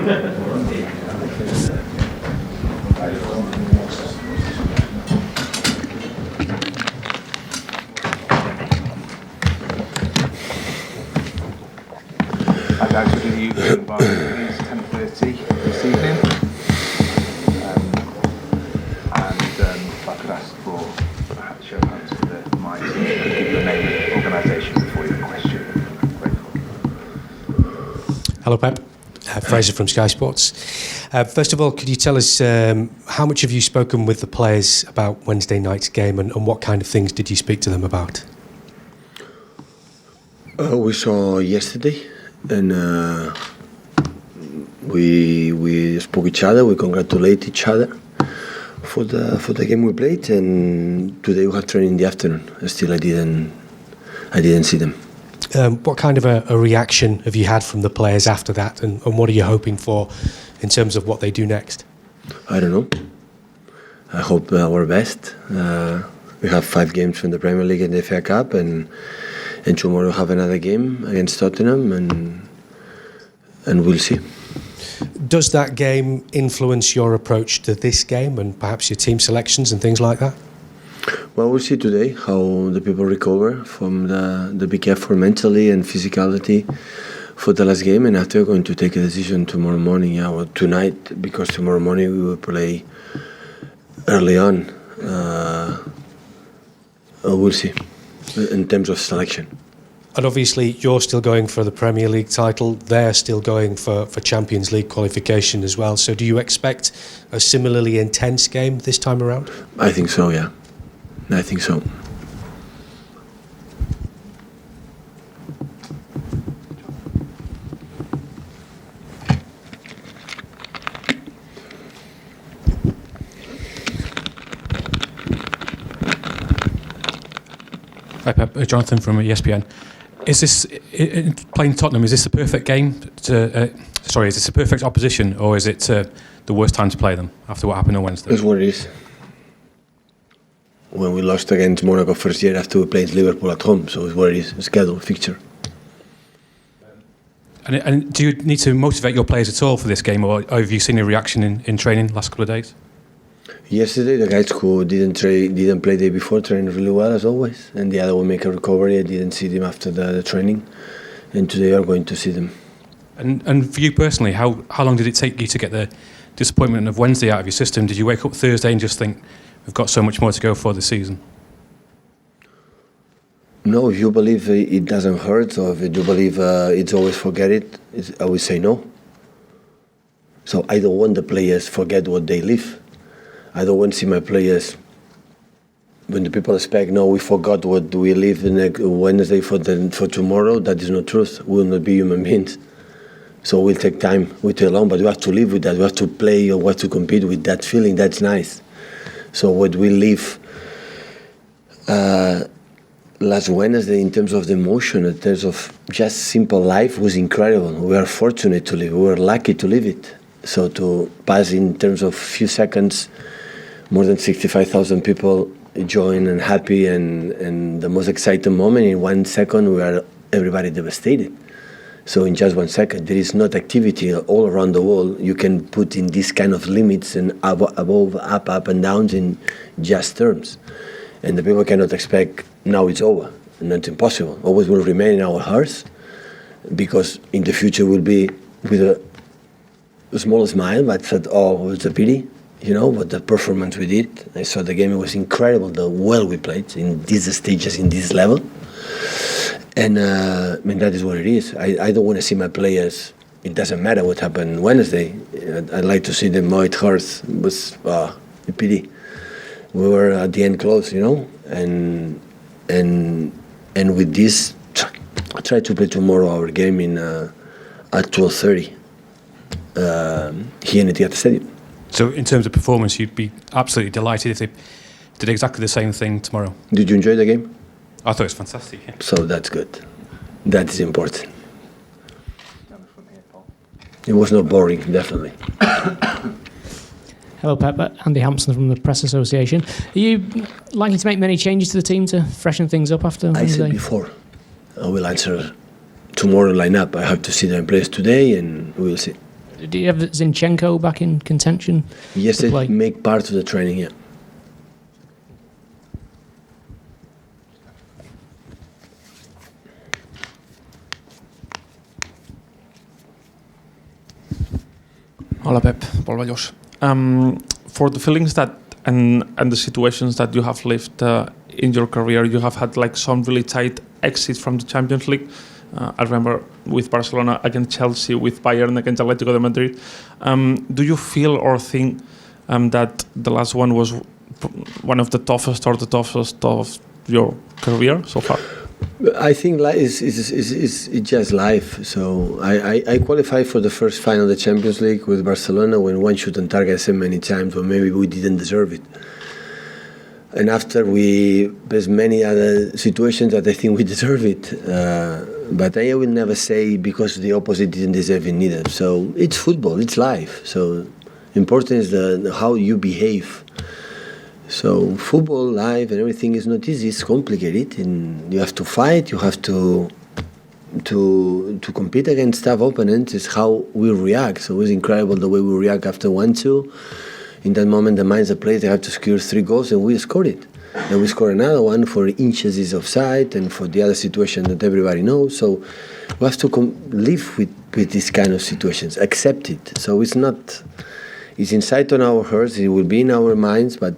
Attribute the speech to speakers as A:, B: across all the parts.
A: I'd like to give you about 10:30 this evening. If I could ask for a show of hands for the mic, give your name and organisation before your question. I'm grateful.
B: Hello, Pep. Fraser from Sky Sports. First of all, could you tell us how much have you spoken with the players about Wednesday night's game, and what kind of things did you speak to them about?
C: We saw yesterday, and we spoke each other. We congratulate each other for the game we played, and today we have training in the afternoon. Still, I didn't see them.
B: What kind of a reaction have you had from the players after that, and what are you hoping for in terms of what they do next?
C: I don't know. I hope our best. We have 5 games from the Premier League and the FA Cup, and tomorrow we have another game against Tottenham, and we'll see.
B: Does that game influence your approach to this game and perhaps your team selections and things like that?
C: Well, we'll see today how the people recover from the big effort mentally and physicality for the last game, and after we're going to take a decision tomorrow morning, or tonight, because tomorrow morning we will play early on. We'll see in terms of selection.
B: And obviously you're still going for the Premier League title, they're still going for Champions League qualification as well, so do you expect a similarly intense game this time around?
C: I think so, yeah. I think so.
D: Hi Pep, Jonathan from ESPN. Is this playing Tottenham? Is this the perfect game? Is this a perfect opposition, or is it the worst time to play them after what happened on Wednesday?
C: It's what it is. When we lost against Monaco first year after we played Liverpool at home, so it's what it is. A scheduled fixture.
D: And do you need to motivate your players at all for this game, or have you seen a reaction in training last couple of days?
C: Yesterday, the guys who didn't play the day before trained really well as always, and the other will make a recovery. I didn't see them after the training, and today we are going to see them.
D: And for you personally, how long did it take you to get the disappointment of Wednesday out of your system? Did you wake up Thursday and just think, we've got so much more to go for this season?
C: No, if you believe it doesn't hurt, or if you believe it's always forget it, I would say no. So I don't want the players forget what they live. I don't want to see my players, when the people expect, no, we forgot what we live in Wednesday for tomorrow. That is not truth. We will not be human beings. So we'll take time, we'll take long, but we have to live with that. We have to play or we have to compete with that feeling. That's nice. So what we live last Wednesday in terms of the emotion, in terms of just simple life, was incredible. We are fortunate to live. We were lucky to live it. So to pass in terms of few seconds, more than 65,000 people join and happy, and the most exciting moment in 1 second, we are everybody devastated. So in just 1 second, there is not activity all around the world. You can put in this kind of limits and above, up and downs in just terms. And the people cannot expect now it's over. And that's impossible. Always will remain in our hearts, because in the future will be with a small smile, but said, oh, it's a pity, but the performance we did. I saw the game, it was incredible, the well we played in these stages, in this level. And that is what it is. I don't want to see my players, it doesn't matter what happened Wednesday. I'd like to see them how it hurts. It was a pity. We were at the end close, and with this, I try to play tomorrow our game at 12:30 here in the Theatre Stadium.
D: So in terms of performance, you'd be absolutely delighted if they did exactly the same thing tomorrow.
C: Did you enjoy the game?
D: I thought it was fantastic. Yeah.
C: So that's good. That is important. It was not boring, definitely.
E: Hello, Pep. Andy Hampson from the Press Association. Are you likely to make many changes to the team to freshen things up after Wednesday?
C: I said before, I will answer tomorrow lineup. I have to see them in place today, and we will see.
E: Do you have Zinchenko back in contention?
C: Yes,
E: to
C: it
E: play?
C: make part of the training, yeah.
F: Hola Pep, Paul Vallos. For the feelings that and the situations that you have lived in your career, you have had like some really tight exits from the Champions League. I remember with Barcelona against Chelsea, with Bayern against Atletico de Madrid. Do you feel or think that the last one was one of the toughest or the toughest of your career so far?
C: I think it's just life. So I qualified for the first final of the Champions League with Barcelona when one shoot on target so many times, but maybe we didn't deserve it. And after there's many other situations that I think we deserve it. But I will never say because the opposite didn't deserve it neither. So it's football, it's life. So important is how you behave. So football, life, and everything is not easy. It's complicated, and you have to fight. You have to compete against tough opponents. It's how we react. So it's incredible the way we react after 1-2. In that moment, the minds of players, they have to score 3 goals, and we scored it. And we scored another one for inches is offside, and for the other situation that everybody knows. So we have to live with these kind of situations, accept it. So it's inside on our hearts. It will be in our minds, but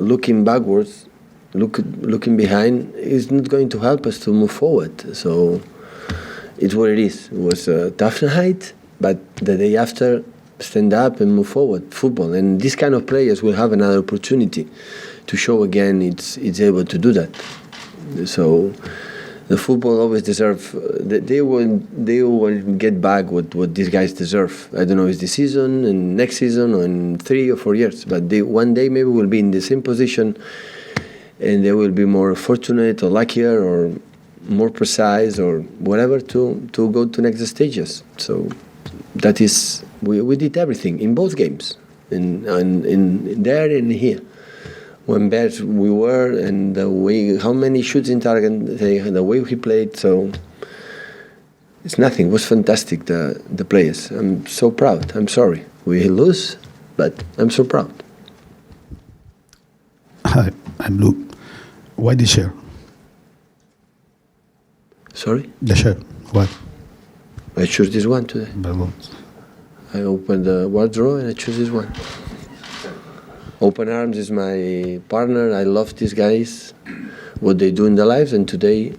C: looking backwards, looking behind is not going to help us to move forward. So it's what it is. It was a tough night, but the day after, stand up and move forward. Football, and these kind of players will have another opportunity to show again it's able to do that. So the football always deserve. They will get back what these guys deserve. I don't know if it's this season and next season or in 3 or 4 years, but one day maybe will be in the same position, and they will be more fortunate or luckier or more precise or whatever to go to next stages. So that is we did everything in both games, in there and here. When bad we were, and the way how many shoots in target, the way he played, so it's nothing. It was fantastic. The players. I'm so proud. I'm sorry we lose, but I'm so proud.
G: Hi, I'm Luke. Why the shirt?
C: Sorry?
G: The shirt. Why?
C: I choose this one today.
G: But what?
C: I opened the wardrobe and I choose this one. Open Arms is my partner. I love these guys, what they do in their lives, and today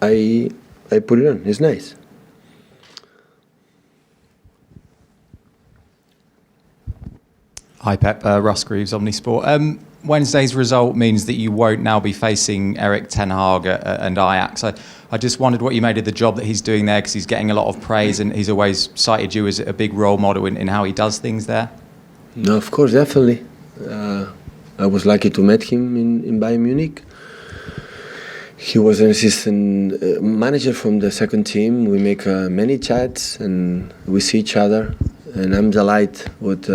C: I put it on. It's nice.
H: Hi Pep, Russ Greaves, Omnisport. Wednesday's result means that you won't now be facing Erik ten Hag and Ajax. I just wondered what you made of the job that he's doing there, because he's getting a lot of praise and he's always cited you as a big role model in how he does things there.
C: No, of course, definitely. I was lucky to meet him in Bayern Munich. He was an assistant manager from the second team. We make many chats and we see each other. And I'm delighted with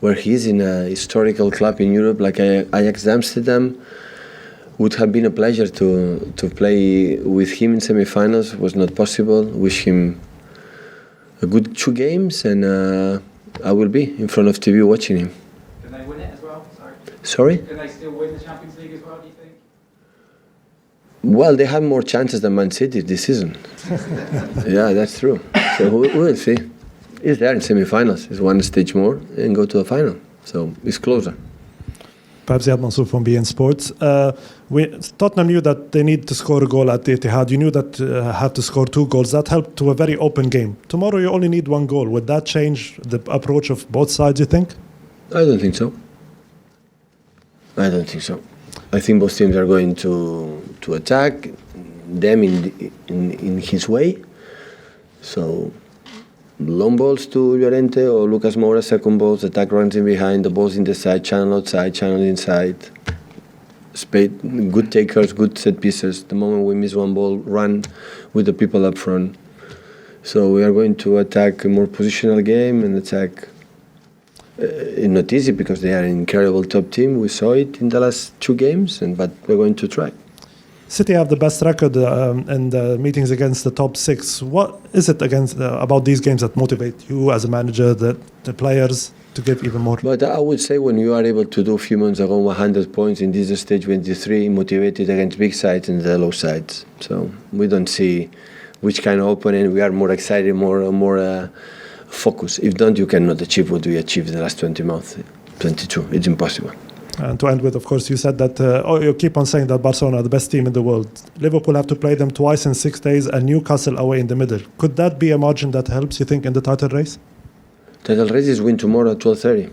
C: where he is in a historical club in Europe like Ajax Amsterdam. Would have been a pleasure to play with him in semi-finals. Was not possible. Wish him a good 2 games, and I will be in front of TV watching him.
H: Can they win it as well?
C: Sorry?
H: Can they still win the Champions League as well, do you think?
C: Well, they have more chances than Man City this season. Yeah, that's true. So we'll see. He's there in semi-finals. It's one stage more and go to the final. So it's closer.
I: Perhaps Mansour from BeanymanSports. Tottenham knew that they need to score a goal at the Etihad. You knew that have to score 2 goals. That helped to a very open game. Tomorrow you only need 1 goal. Would that change the approach of both sides, you think?
C: I don't think so. I don't think so. I think both teams are going to attack them in his way. So long balls to Llorente or Lucas Moura, second balls, attack runs in behind, the balls in the side, channel outside, channel inside. Spade, good takers, good set pieces. The moment we miss 1 ball, run with the people up front. So we are going to attack a more positional game and attack. It's not easy because they are an incredible top team. We saw it in the last 2 games, but we're going to try.
I: City have the best record in the meetings against the top six. What is it about these games that motivate you as a manager, the players, to give even more?
C: But I would say when you are able to do a few months ago 100 points in this stage 23, motivated against big sides and the low sides. So we don't see which kind of opponent. We are more excited, more focused. If don't, you cannot achieve what we achieved in the last 20 months, 22. It's impossible.
I: And to end with, of course, you said that you keep on saying that Barcelona are the best team in the world. Liverpool have to play them twice in 6 days and Newcastle away in the middle. Could that be a margin that helps, you think, in the title race?
C: Title race is win tomorrow at 12:30.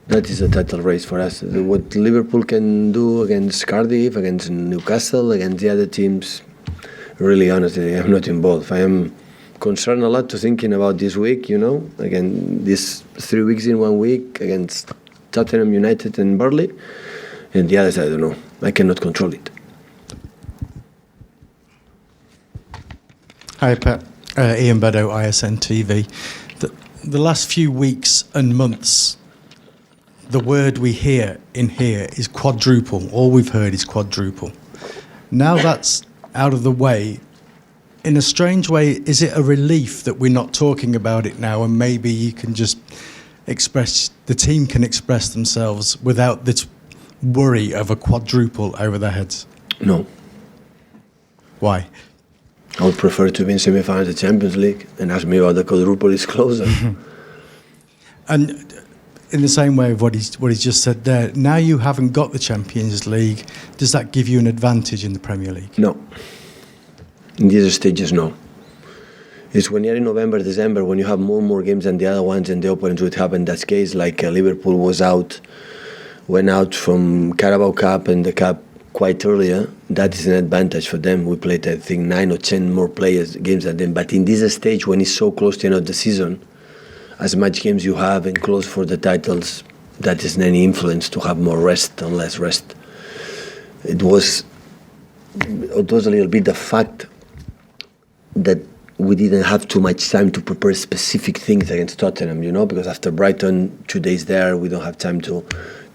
C: That is a title race for us. What Liverpool can do against Cardiff, against Newcastle, against the other teams, really, honestly, I'm not involved. I am concerned a lot to thinking about this week, again, this 3 weeks in 1 week against Tottenham, United and Burnley. And the others, I don't know. I cannot control it.
J: Hi, Pep. Ian Beddow, ISN TV. The last few weeks and months, the word we hear in here is quadruple. All we've heard is quadruple. Now that's out of the way, in a strange way, is it a relief that we're not talking about it now and maybe you can just the team can express themselves without this worry of a quadruple over their heads?
C: No.
J: Why?
C: I would prefer to be in semi-finals of the Champions League and ask me about the quadruple is closer.
J: And in the same way of what he's just said there, now you haven't got the Champions League, does that give you an advantage in the Premier League?
C: No. In these stages, no. It's when you're in November, December, when you have more games than the other ones and the opponents would have in that case, like Liverpool went out from Carabao Cup and the Cup quite earlier. That is an advantage for them. We played, I think, 9 or 10 more games than them. But in this stage, when it's so close to the end of the season, as much games you have and close for the titles, that isn't any influence to have more rest and less rest. It was a little bit the fact that we didn't have too much time to prepare specific things against Tottenham, because after Brighton, 2 days there, we don't have time to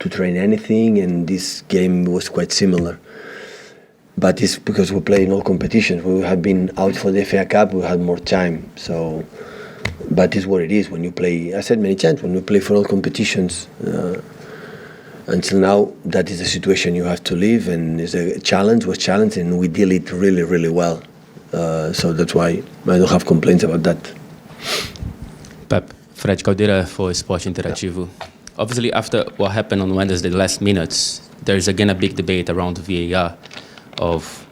C: train anything, and this game was quite similar. But it's because we play in all competitions. We had been out for the FA Cup, we had more time. So, but it's what it is when you play. I said many times, when we play for all competitions, until now, that is the situation you have to live, and it's a challenge, and we deal it really, really well. So that's why I don't have complaints about that.
K: Pep, Fred Caldeira for Esporte Interativo. Obviously, after what happened on Wednesday, the last minutes, there's again a big debate around VAR of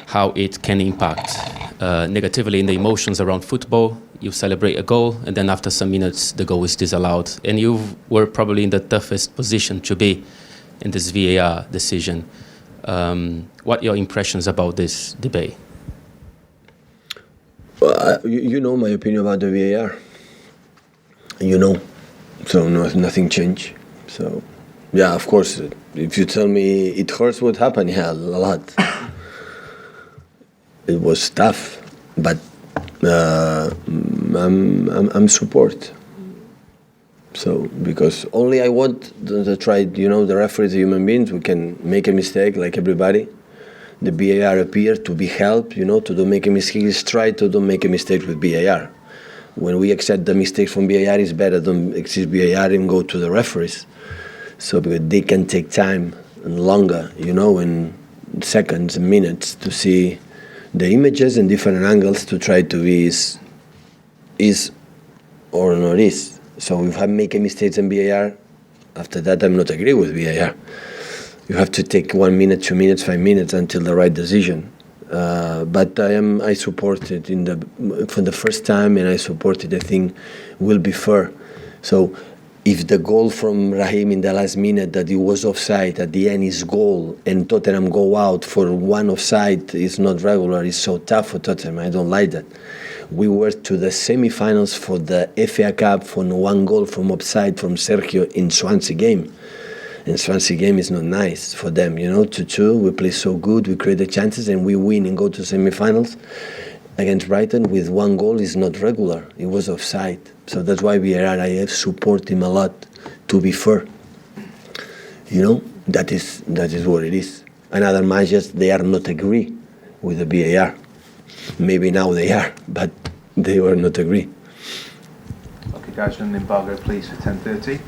K: how it can impact negatively in the emotions around football. You celebrate a goal, and then after some minutes, the goal is disallowed. And you were probably in the toughest position to be in this VAR decision. What are your impressions about this debate?
C: Well, you know my opinion about the VAR. So nothing changed. So, yeah, of course, if you tell me it hurts what happened, yeah, a lot. It was tough, but I'm support. So, because only I want to try, the referees are human beings. We can make a mistake like everybody. The VAR appear to be help, to don't make a mistake. Let's try to don't make a mistake with VAR. When we accept the mistakes from VAR, it's better don't accept VAR and go to the referees. So because they can take time and longer, in seconds and minutes to see the images and different angles to try to be is or not is. So if I make a mistake in VAR, after that I'm not agree with VAR. You have to take 1 minute, 2 minutes, 5 minutes until the right decision. But I supported for the first time, and I supported. I think will be fair. So, if the goal from Raheem in the last minute that it was offside at the end is goal, and Tottenham go out for one offside is not regular. It's so tough for Tottenham. I don't like that. We were to the semi-finals for the FA Cup for 1 goal from offside from Sergio in Swansea game. And Swansea game is not nice for them, 2-2. We play so good, we create the chances, and we win and go to semi-finals. Against Brighton with 1 goal is not regular. It was offside. So that's why I have support him a lot to be fair. That is what it is. and other managers, they are not agree with the VAR. Maybe now they are, but they were not agree.
A: Okay, guys, an embargo, please, for 10:30.